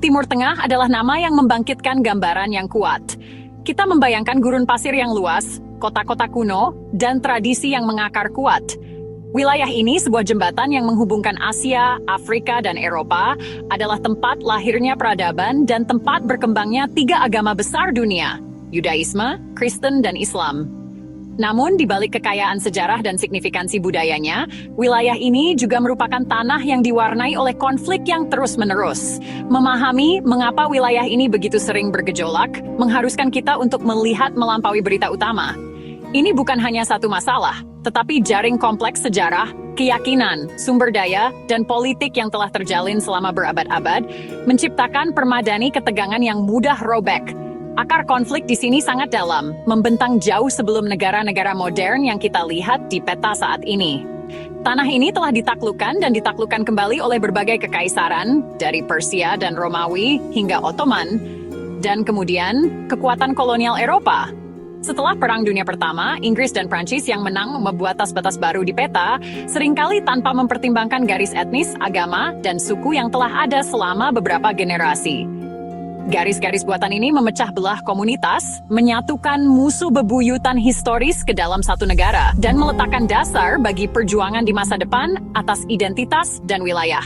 Timur Tengah adalah nama yang membangkitkan gambaran yang kuat. Kita membayangkan gurun pasir yang luas, kota-kota kuno, dan tradisi yang mengakar kuat. Wilayah ini, sebuah jembatan yang menghubungkan Asia, Afrika, dan Eropa, adalah tempat lahirnya peradaban dan tempat berkembangnya 3 agama besar dunia, Yudaisme, Kristen, dan Islam. Namun, di balik kekayaan sejarah dan signifikansi budayanya, wilayah ini juga merupakan tanah yang diwarnai oleh konflik yang terus-menerus. Memahami mengapa wilayah ini begitu sering bergejolak, mengharuskan kita untuk melihat melampaui berita utama. Ini bukan hanya satu masalah, tetapi jaring kompleks sejarah, keyakinan, sumber daya, dan politik yang telah terjalin selama berabad-abad, menciptakan permadani ketegangan yang mudah robek. Akar konflik di sini sangat dalam, membentang jauh sebelum negara-negara modern yang kita lihat di peta saat ini. Tanah ini telah ditaklukkan dan ditaklukkan kembali oleh berbagai kekaisaran, dari Persia dan Romawi hingga Ottoman, dan kemudian kekuatan kolonial Eropa. Setelah Perang Dunia Pertama, Inggris dan Prancis yang menang membuat batas-batas baru di peta, seringkali tanpa mempertimbangkan garis etnis, agama, dan suku yang telah ada selama beberapa generasi. Garis-garis buatan ini memecah belah komunitas, menyatukan musuh bebuyutan historis ke dalam satu negara, dan meletakkan dasar bagi perjuangan di masa depan atas identitas dan wilayah.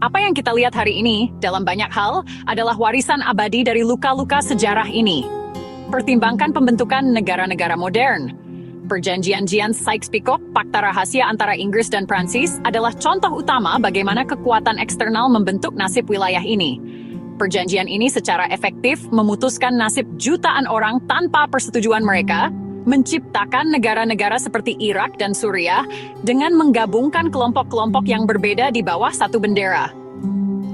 Apa yang kita lihat hari ini, dalam banyak hal, adalah warisan abadi dari luka-luka sejarah ini. Pertimbangkan pembentukan negara-negara modern. Perjanjian Sykes-Picot, fakta rahasia antara Inggris dan Prancis, adalah contoh utama bagaimana kekuatan eksternal membentuk nasib wilayah ini. Perjanjian ini secara efektif memutuskan nasib jutaan orang tanpa persetujuan mereka, menciptakan negara-negara seperti Irak dan Suriah dengan menggabungkan kelompok-kelompok yang berbeda di bawah satu bendera.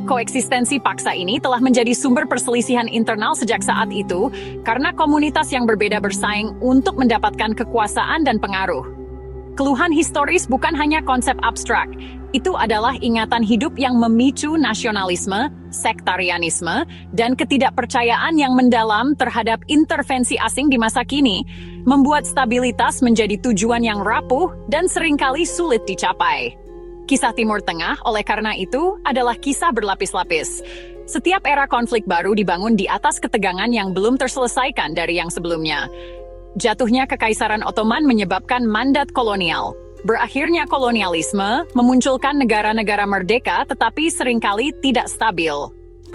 Koeksistensi paksa ini telah menjadi sumber perselisihan internal sejak saat itu karena komunitas yang berbeda bersaing untuk mendapatkan kekuasaan dan pengaruh. Keluhan historis bukan hanya konsep abstrak, itu adalah ingatan hidup yang memicu nasionalisme, sektarianisme, dan ketidakpercayaan yang mendalam terhadap intervensi asing di masa kini, membuat stabilitas menjadi tujuan yang rapuh dan seringkali sulit dicapai. Kisah Timur Tengah, oleh karena itu, adalah kisah berlapis-lapis. Setiap era konflik baru dibangun di atas ketegangan yang belum terselesaikan dari yang sebelumnya. Jatuhnya Kekaisaran Ottoman menyebabkan mandat kolonial. Berakhirnya kolonialisme memunculkan negara-negara merdeka tetapi seringkali tidak stabil.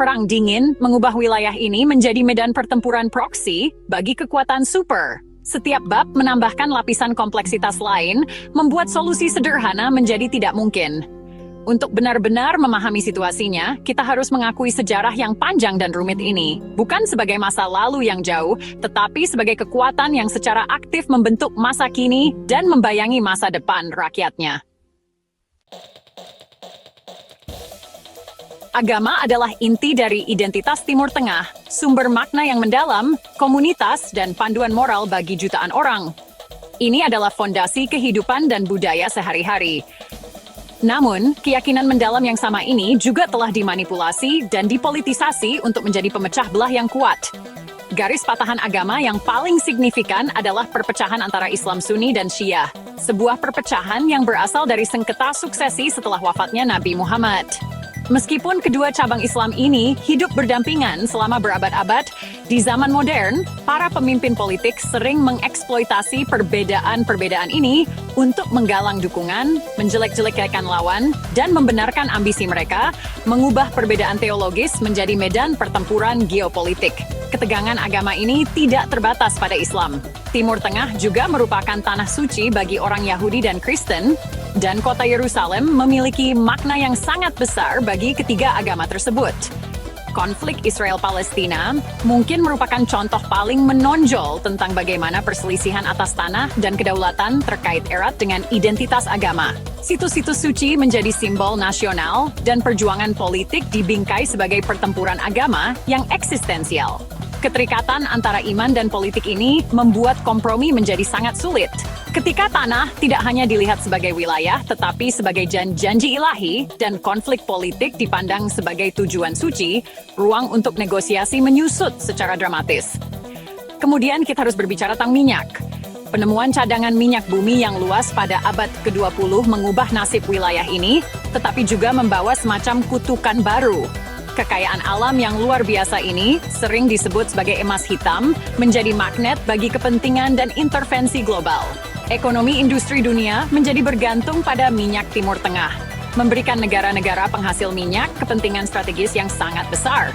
Perang Dingin mengubah wilayah ini menjadi medan pertempuran proksi bagi kekuatan super. Setiap bab menambahkan lapisan kompleksitas lain, membuat solusi sederhana menjadi tidak mungkin. Untuk benar-benar memahami situasinya, kita harus mengakui sejarah yang panjang dan rumit ini, bukan sebagai masa lalu yang jauh, tetapi sebagai kekuatan yang secara aktif membentuk masa kini dan membayangi masa depan rakyatnya. Agama adalah inti dari identitas Timur Tengah, sumber makna yang mendalam, komunitas, dan panduan moral bagi jutaan orang. Ini adalah fondasi kehidupan dan budaya sehari-hari. Namun, keyakinan mendalam yang sama ini juga telah dimanipulasi dan dipolitisasi untuk menjadi pemecah belah yang kuat. Garis patahan agama yang paling signifikan adalah perpecahan antara Islam Sunni dan Syiah, sebuah perpecahan yang berasal dari sengketa suksesi setelah wafatnya Nabi Muhammad. Meskipun kedua cabang Islam ini hidup berdampingan selama berabad-abad, di zaman modern, para pemimpin politik sering mengeksploitasi perbedaan-perbedaan ini untuk menggalang dukungan, menjelek-jelekkan lawan, dan membenarkan ambisi mereka, mengubah perbedaan teologis menjadi medan pertempuran geopolitik. Ketegangan agama ini tidak terbatas pada Islam. Timur Tengah juga merupakan tanah suci bagi orang Yahudi dan Kristen, dan kota Yerusalem memiliki makna yang sangat besar bagi ketiga agama tersebut. Konflik Israel-Palestina mungkin merupakan contoh paling menonjol tentang bagaimana perselisihan atas tanah dan kedaulatan terkait erat dengan identitas agama. Situs-situs suci menjadi simbol nasional dan perjuangan politik dibingkai sebagai pertempuran agama yang eksistensial. Keterikatan antara iman dan politik ini membuat kompromi menjadi sangat sulit. Ketika tanah tidak hanya dilihat sebagai wilayah, tetapi sebagai janji ilahi dan konflik politik dipandang sebagai tujuan suci, ruang untuk negosiasi menyusut secara dramatis. Kemudian kita harus berbicara tentang minyak. Penemuan cadangan minyak bumi yang luas pada abad ke-20 mengubah nasib wilayah ini, tetapi juga membawa semacam kutukan baru. Kekayaan alam yang luar biasa ini, sering disebut sebagai emas hitam, menjadi magnet bagi kepentingan dan intervensi global. Ekonomi industri dunia menjadi bergantung pada minyak Timur Tengah, memberikan negara-negara penghasil minyak kepentingan strategis yang sangat besar.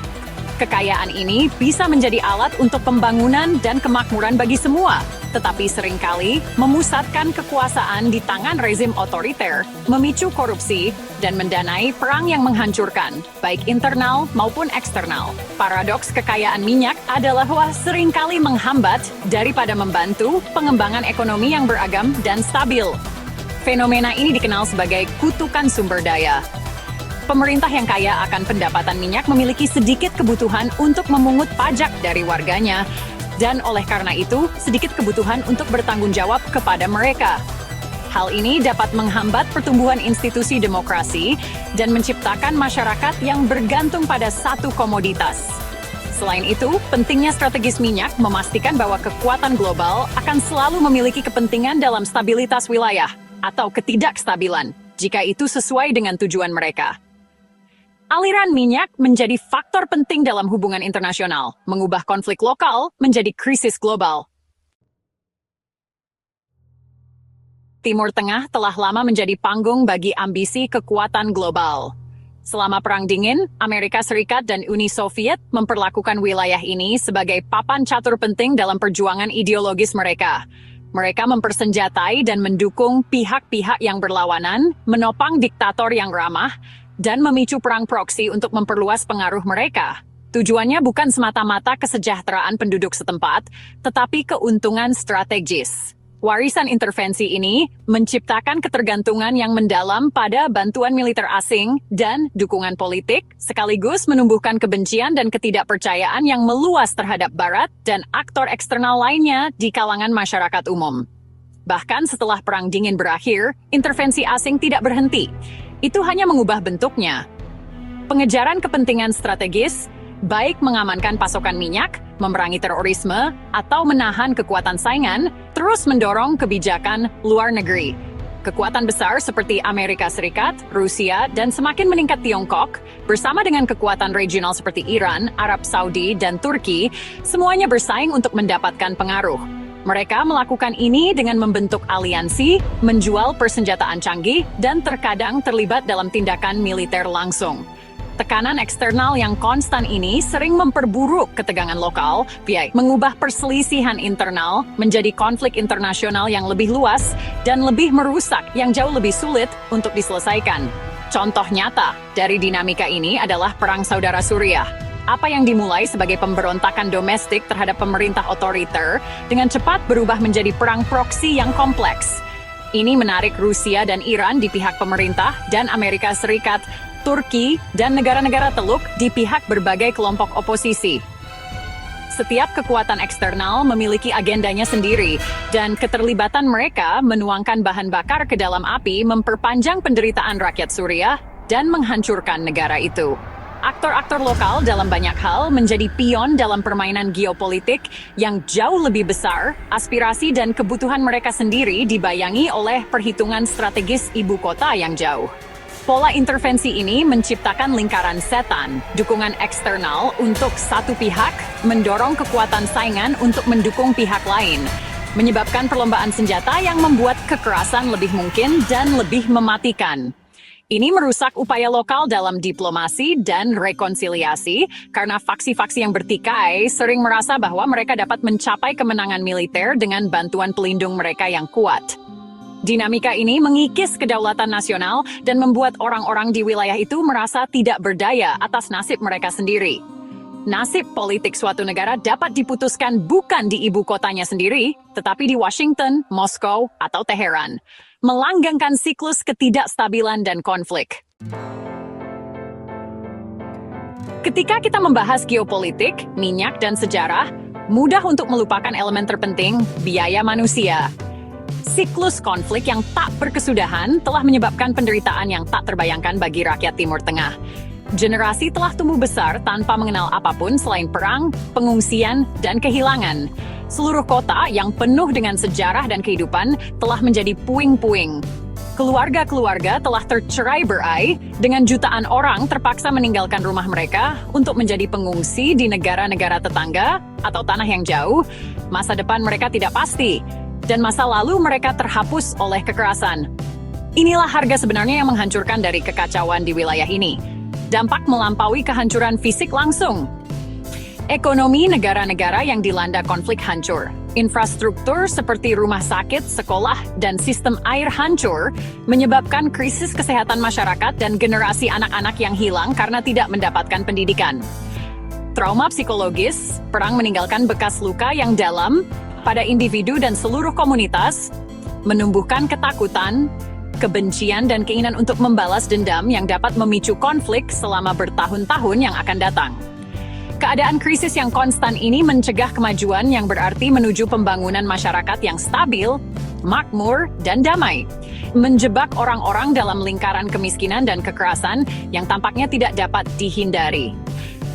Kekayaan ini bisa menjadi alat untuk pembangunan dan kemakmuran bagi semua, tetapi seringkali memusatkan kekuasaan di tangan rezim otoriter, memicu korupsi, dan mendanai perang yang menghancurkan, baik internal maupun eksternal. Paradoks kekayaan minyak adalah bahwa seringkali menghambat daripada membantu pengembangan ekonomi yang beragam dan stabil. Fenomena ini dikenal sebagai kutukan sumber daya. Pemerintah yang kaya akan pendapatan minyak memiliki sedikit kebutuhan untuk memungut pajak dari warganya, dan oleh karena itu, sedikit kebutuhan untuk bertanggung jawab kepada mereka. Hal ini dapat menghambat pertumbuhan institusi demokrasi dan menciptakan masyarakat yang bergantung pada satu komoditas. Selain itu, pentingnya strategis minyak memastikan bahwa kekuatan global akan selalu memiliki kepentingan dalam stabilitas wilayah atau ketidakstabilan, jika itu sesuai dengan tujuan mereka. Aliran minyak menjadi faktor penting dalam hubungan internasional, mengubah konflik lokal menjadi krisis global. Timur Tengah telah lama menjadi panggung bagi ambisi kekuatan global. Selama Perang Dingin, Amerika Serikat dan Uni Soviet memperlakukan wilayah ini sebagai papan catur penting dalam perjuangan ideologis mereka. Mereka mempersenjatai dan mendukung pihak-pihak yang berlawanan, menopang diktator yang ramah, dan memicu perang proksi untuk memperluas pengaruh mereka. Tujuannya bukan semata-mata kesejahteraan penduduk setempat, tetapi keuntungan strategis. Warisan intervensi ini menciptakan ketergantungan yang mendalam pada bantuan militer asing dan dukungan politik, sekaligus menumbuhkan kebencian dan ketidakpercayaan yang meluas terhadap Barat dan aktor eksternal lainnya di kalangan masyarakat umum. Bahkan setelah Perang Dingin berakhir, intervensi asing tidak berhenti. Itu hanya mengubah bentuknya. Pengejaran kepentingan strategis, baik mengamankan pasokan minyak, memerangi terorisme, atau menahan kekuatan saingan, terus mendorong kebijakan luar negeri. Kekuatan besar seperti Amerika Serikat, Rusia, dan semakin meningkat Tiongkok, bersama dengan kekuatan regional seperti Iran, Arab Saudi, dan Turki, semuanya bersaing untuk mendapatkan pengaruh. Mereka melakukan ini dengan membentuk aliansi, menjual persenjataan canggih, dan terkadang terlibat dalam tindakan militer langsung. Tekanan eksternal yang konstan ini sering memperburuk ketegangan lokal, mengubah perselisihan internal menjadi konflik internasional yang lebih luas dan lebih merusak yang jauh lebih sulit untuk diselesaikan. Contoh nyata dari dinamika ini adalah Perang Saudara Suriah. Apa yang dimulai sebagai pemberontakan domestik terhadap pemerintah otoriter dengan cepat berubah menjadi perang proksi yang kompleks. Ini menarik Rusia dan Iran di pihak pemerintah dan Amerika Serikat, Turki, dan negara-negara Teluk di pihak berbagai kelompok oposisi. Setiap kekuatan eksternal memiliki agendanya sendiri, dan keterlibatan mereka menuangkan bahan bakar ke dalam api memperpanjang penderitaan rakyat Suriah dan menghancurkan negara itu. Aktor-aktor lokal dalam banyak hal menjadi pion dalam permainan geopolitik yang jauh lebih besar, aspirasi dan kebutuhan mereka sendiri dibayangi oleh perhitungan strategis ibu kota yang jauh. Pola intervensi ini menciptakan lingkaran setan, dukungan eksternal untuk satu pihak, mendorong kekuatan saingan untuk mendukung pihak lain, menyebabkan perlombaan senjata yang membuat kekerasan lebih mungkin dan lebih mematikan. Ini merusak upaya lokal dalam diplomasi dan rekonsiliasi karena faksi-faksi yang bertikai sering merasa bahwa mereka dapat mencapai kemenangan militer dengan bantuan pelindung mereka yang kuat. Dinamika ini mengikis kedaulatan nasional dan membuat orang-orang di wilayah itu merasa tidak berdaya atas nasib mereka sendiri. Nasib politik suatu negara dapat diputuskan bukan di ibu kotanya sendiri, tetapi di Washington, Moskow, atau Teheran, melanggengkan siklus ketidakstabilan dan konflik. Ketika kita membahas geopolitik, minyak, dan sejarah, mudah untuk melupakan elemen terpenting, biaya manusia. Siklus konflik yang tak berkesudahan telah menyebabkan penderitaan yang tak terbayangkan bagi rakyat Timur Tengah. Generasi telah tumbuh besar tanpa mengenal apapun selain perang, pengungsian, dan kehilangan. Seluruh kota yang penuh dengan sejarah dan kehidupan telah menjadi puing-puing. Keluarga-keluarga telah tercerai-berai, dengan jutaan orang terpaksa meninggalkan rumah mereka untuk menjadi pengungsi di negara-negara tetangga atau tanah yang jauh. Masa depan mereka tidak pasti, dan masa lalu mereka terhapus oleh kekerasan. Inilah harga sebenarnya yang menghancurkan dari kekacauan di wilayah ini. Dampak melampaui kehancuran fisik langsung. Ekonomi negara-negara yang dilanda konflik hancur. Infrastruktur seperti rumah sakit, sekolah, dan sistem air hancur menyebabkan krisis kesehatan masyarakat dan generasi anak-anak yang hilang karena tidak mendapatkan pendidikan. Trauma psikologis, perang meninggalkan bekas luka yang dalam pada individu dan seluruh komunitas, menumbuhkan ketakutan, kebencian, dan keinginan untuk membalas dendam yang dapat memicu konflik selama bertahun-tahun yang akan datang. Keadaan krisis yang konstan ini mencegah kemajuan yang berarti menuju pembangunan masyarakat yang stabil, makmur, dan damai. Menjebak orang-orang dalam lingkaran kemiskinan dan kekerasan yang tampaknya tidak dapat dihindari.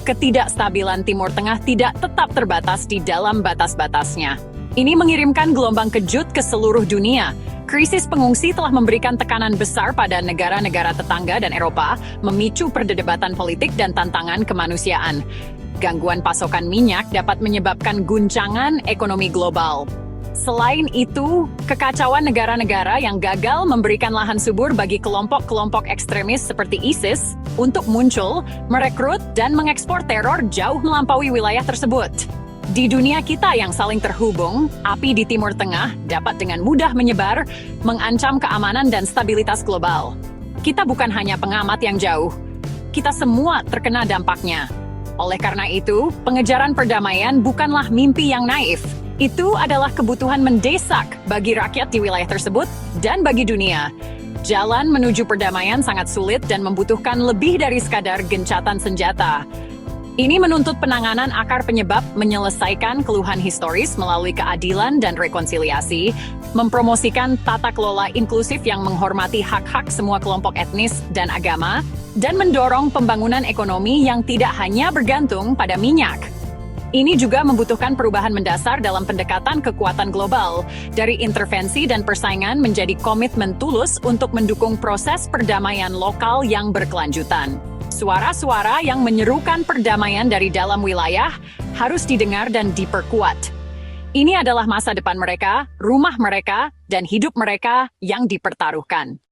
Ketidakstabilan Timur Tengah tidak tetap terbatas di dalam batas-batasnya. Ini mengirimkan gelombang kejut ke seluruh dunia. Krisis pengungsi telah memberikan tekanan besar pada negara-negara tetangga dan Eropa, memicu perdebatan politik dan tantangan kemanusiaan. Gangguan pasokan minyak dapat menyebabkan guncangan ekonomi global. Selain itu, kekacauan negara-negara yang gagal memberikan lahan subur bagi kelompok-kelompok ekstremis seperti ISIS untuk muncul, merekrut, dan mengekspor teror jauh melampaui wilayah tersebut. Di dunia kita yang saling terhubung, api di Timur Tengah dapat dengan mudah menyebar, mengancam keamanan dan stabilitas global. Kita bukan hanya pengamat yang jauh, kita semua terkena dampaknya. Oleh karena itu, pengejaran perdamaian bukanlah mimpi yang naif. Itu adalah kebutuhan mendesak bagi rakyat di wilayah tersebut dan bagi dunia. Jalan menuju perdamaian sangat sulit dan membutuhkan lebih dari sekadar gencatan senjata. Ini menuntut penanganan akar penyebab, menyelesaikan keluhan historis melalui keadilan dan rekonsiliasi, mempromosikan tata kelola inklusif yang menghormati hak-hak semua kelompok etnis dan agama, dan mendorong pembangunan ekonomi yang tidak hanya bergantung pada minyak. Ini juga membutuhkan perubahan mendasar dalam pendekatan kekuatan global, dari intervensi dan persaingan menjadi komitmen tulus untuk mendukung proses perdamaian lokal yang berkelanjutan. Suara-suara yang menyerukan perdamaian dari dalam wilayah harus didengar dan diperkuat. Ini adalah masa depan mereka, rumah mereka, dan hidup mereka yang dipertaruhkan.